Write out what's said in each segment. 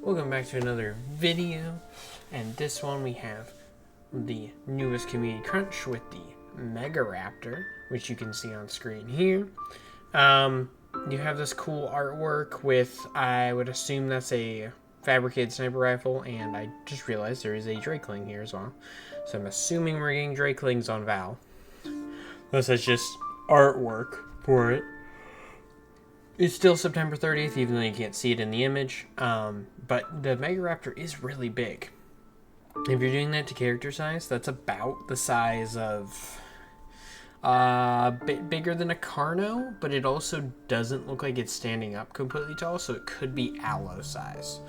Welcome back to another video, and this one we have the newest community crunch with the Megaraptor, which you can see on screen here. You have this cool artwork with, I would assume that's a fabricated sniper rifle, and I just realized there is a Drakeling here as well. So I'm assuming we're getting Drakelings on Val. Unless that's just artwork for it. It's still September 30th, even though you can't see it in the image. But the Megaraptor is really big. If you're doing that to character size, that's about the size of a bit bigger than a Carno, but it also doesn't look like it's standing up completely tall, so it could be Aloe size.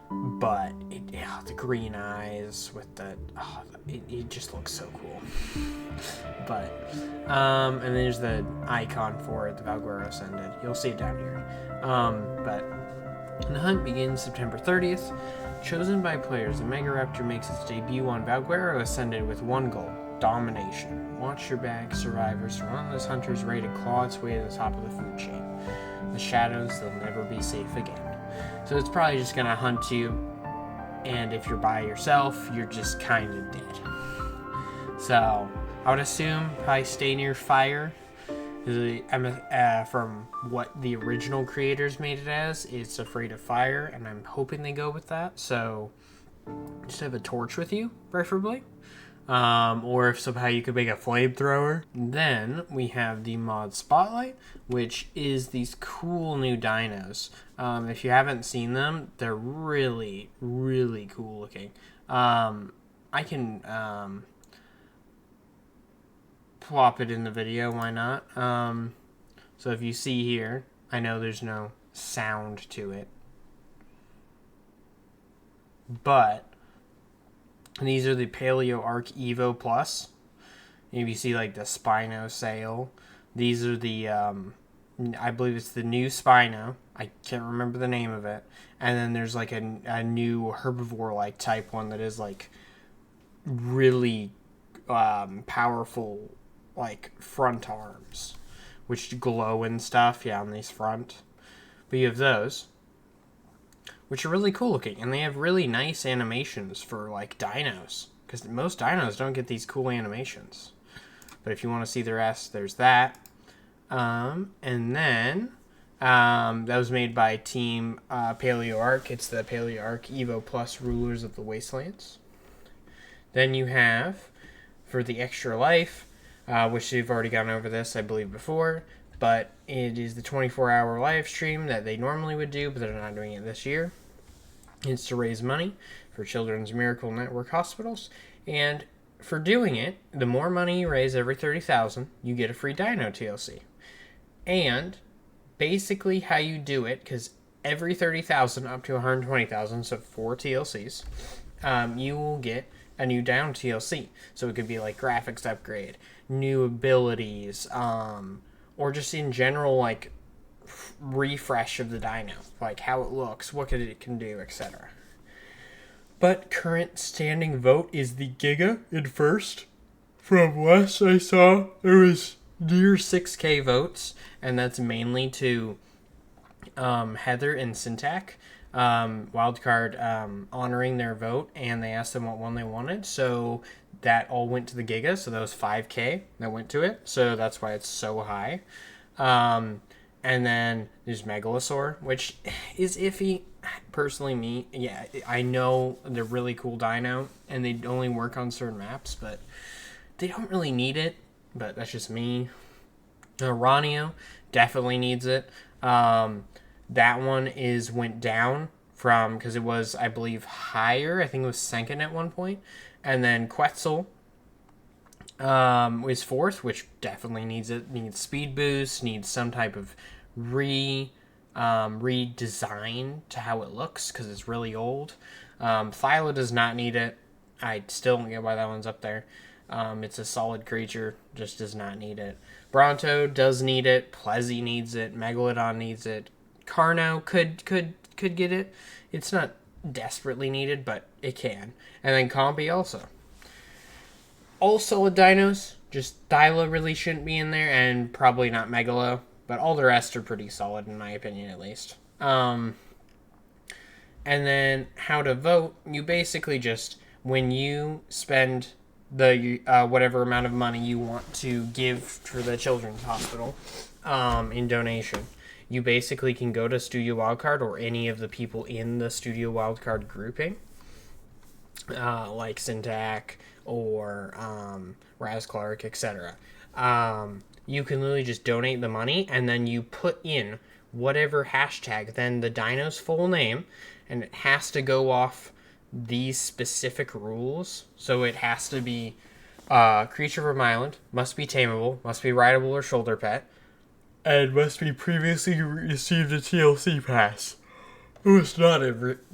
But the green eyes with it just looks so cool. But and then there's the icon for it, the Valguero Ascended. You'll see it down here. But the hunt begins September 30th. Chosen by players, the Megaraptor makes its debut on Valguero Ascended with one goal: domination. Watch your back, survivors. Relentless hunters ready to claw its way to the top of the food chain. The shadows, they'll never be safe again. So it's probably just gonna hunt you, and if you're by yourself, you're just kind of dead. So I would assume probably stay near fire. From what the original creators made it as, it's afraid of fire, and I'm hoping they go with that. So just have a torch with you, preferably. Or if somehow you could make a flamethrower. Then we have the mod Spotlight, which is these cool new dinos. If you haven't seen them, they're really, really cool looking. I can plop it in the video, why not? So if you see here, I know there's no sound to it, but these are the Paleo Arc Evo Plus. If you see like the Spino sail, these are the I believe it's the new Spino. I can't remember the name of it. And then there's like a new herbivore like type one that is like really powerful, like front arms, which glow and stuff. Yeah, on these front. But you have those, which are really cool looking, and they have really nice animations for like dinos, because most dinos don't get these cool animations. But if you want to see the rest, there's that. And then that was made by Team Paleo Arc. It's the Paleo Arc Evo Plus Rulers of the Wastelands. Then you have for the Extra Life, which we've already gone over this, I believe, before. But it is the 24-hour live stream that they normally would do, but they're not doing it this year. It's to raise money for Children's Miracle Network hospitals. And for doing it, the more money you raise every 30,000, you get a free dino TLC. And basically how you do it, because every 30,000 up to 120,000, so 4 TLCs, you will get a new dino TLC. So it could be like graphics upgrade, new abilities, or just in general, like, refresh of the dino. Like, how it looks, what it can do, etc. But current standing vote is the Giga in first. From last I saw, there was near 6K votes, and that's mainly to Heather and Syntac. Wildcard honoring their vote, and they asked them what one they wanted, so that all went to the Giga, so that was 5K that went to it, so that's why it's so high. And then there's Megalosaur, which is iffy. Personally, I know they're really cool dino, and they only work on certain maps, but they don't really need it, but that's just me. Ranio definitely needs it. That one went down from, because it was, I believe, higher. I think it was second at one point. And then Quetzal was fourth, which definitely needs it. Needs speed boost, needs some type of redesign to how it looks, because it's really old. Thyla does not need it. I still don't get why that one's up there. It's a solid creature, just does not need it. Bronto does need it. Plezzy needs it. Megalodon needs it. Carno could get it. It's not desperately needed, but it can. And then Combi also. All solid dinos. Just Thyla really shouldn't be in there, and probably not Megalo. But all the rest are pretty solid, in my opinion, at least. And then how to vote, you basically just, when you spend the whatever amount of money you want to give for the children's hospital in donation, you basically can go to Studio Wildcard or any of the people in the Studio Wildcard grouping, like Syntac or Raz Clark, etc. You can literally just donate the money, and then you put in whatever hashtag, then the dino's full name, and it has to go off these specific rules. So it has to be creature from island, must be tameable, must be rideable or shoulder pet, and must be previously received a TLC pass. Who has not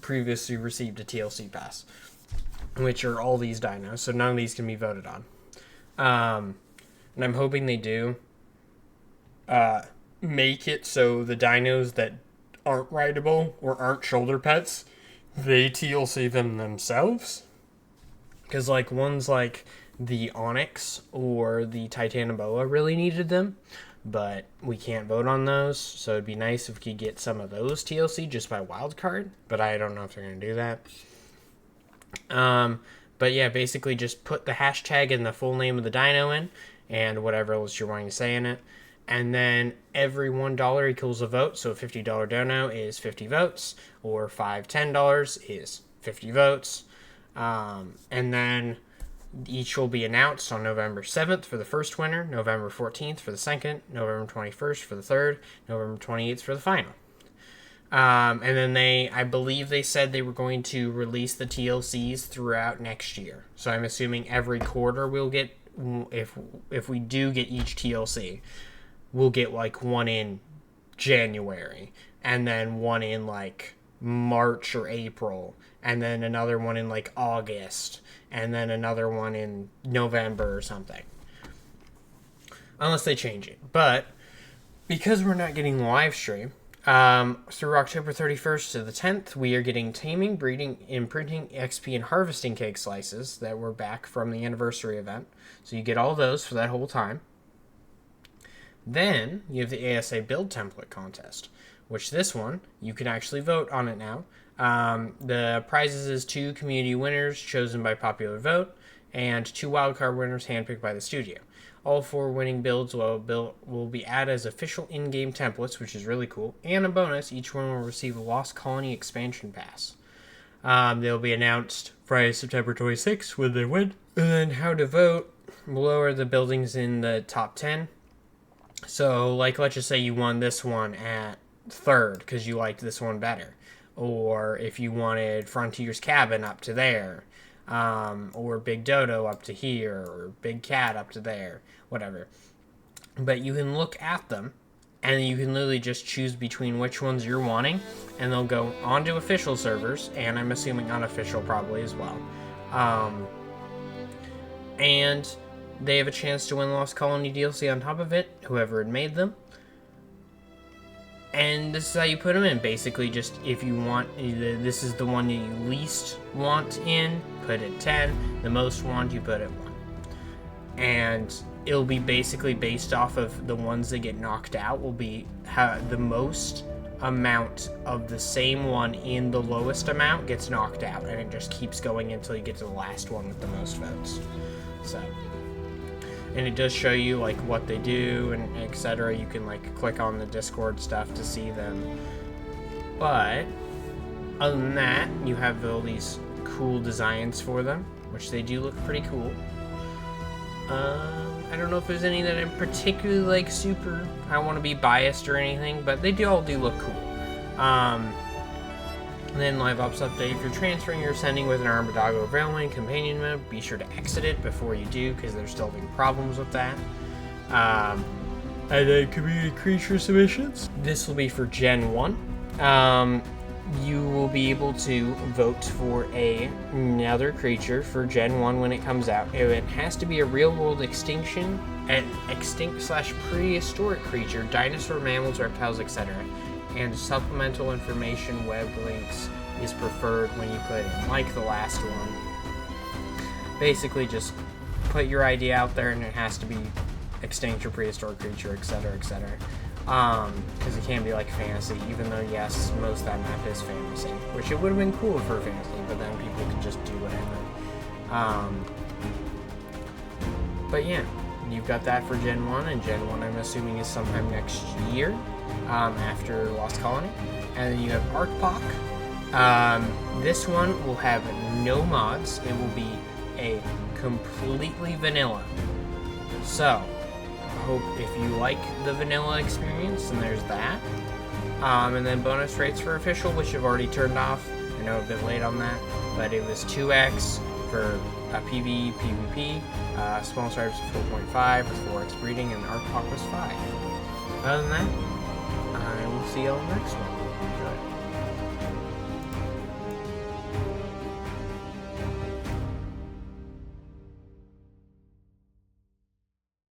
previously received a TLC pass, which are all these dinos, so none of these can be voted on. And I'm hoping they do make it so the dinos that aren't rideable or aren't shoulder pets, they TLC them themselves. Because like ones like the Onyx or the Titanoboa really needed them, but we can't vote on those, so it'd be nice if we could get some of those TLC just by wildcard, but I don't know if they're going to do that. But yeah, basically just put the hashtag and the full name of the dino in, and whatever else you're wanting to say in it. And then every $1 equals a vote. So a $50 dono is 50 votes, or $10 is 50 votes. And then each will be announced on November 7th for the first winner, November 14th for the second, November 21st for the third, November 28th for the final. And then I believe they said they were going to release the TLCs throughout next year. So I'm assuming every quarter we'll get, if we do get each TLC, we'll get like one in January, and then one in like March or April, and then another one in like August, and then another one in November or something. Unless they change it. But because we're not getting live stream, through October 31st to the 10th, we are getting taming, breeding, imprinting, XP, and harvesting cake slices that were back from the anniversary event. So you get all those for that whole time. Then you have the ASA build template contest, which this one, you can actually vote on it now. The prizes is 2 community winners chosen by popular vote, and 2 wildcard winners handpicked by the studio. All 4 winning builds will be added as official in-game templates, which is really cool. And a bonus, each one will receive a Lost Colony expansion pass. They'll be announced Friday, September 26th when they win. And then how to vote. Below are the buildings in the top 10. So, like, let's just say you won this one at 3rd because you liked this one better. Or if you wanted Frontier's Cabin up to there. Or Big Dodo up to here. Or Big Cat up to there. Whatever. But you can look at them, and you can literally just choose between which ones you're wanting. And they'll go onto official servers, and I'm assuming unofficial probably as well. And they have a chance to win Lost Colony DLC on top of it, whoever had made them. And this is how you put them in. Basically, just if you want, this is the one that you least want in, put it 10. The most want, you put it 1. And it'll be basically based off of the ones that get knocked out will be the most amount of the same one in the lowest amount gets knocked out. And it just keeps going until you get to the last one with the most votes. So... and it does show you like what they do and etc. You can like click on the Discord stuff to see them. But other than that, you have all these cool designs for them, which they do look pretty cool. I don't know if there's any that I'm particularly like super, I don't want to be biased or anything, but they all do look cool. And then live ops update. If you're transferring or sending with an Armadago Railway companion mode, be sure to exit it before you do, because they're still having problems with that. And then community creature submissions. This will be for Gen 1. You will be able to vote for another creature for Gen 1 when it comes out. It has to be a real-world extinct / prehistoric creature, dinosaur, mammals, reptiles, etc. And supplemental information web links is preferred when you put in, like the last one. Basically, just put your idea out there, and it has to be extinct or prehistoric creature, etc., etc. Because it can't be like fantasy, even though yes, most of that map is fantasy, which it would have been cool for fantasy, but then people could just do whatever. But yeah, you've got that for Gen 1, and Gen 1 I'm assuming is sometime next year, after Lost Colony. And then you have Arcpok. This one will have no mods. It will be a completely vanilla. So, I hope if you like the vanilla experience, then there's that. And then bonus rates for official, which I've already turned off. I know a bit late on that, but it was 2x for PvE, PvP. Small stripes 4.5 with 4x breeding, and Arcpok was 5. Other than that, I will see y'all next one. Enjoy.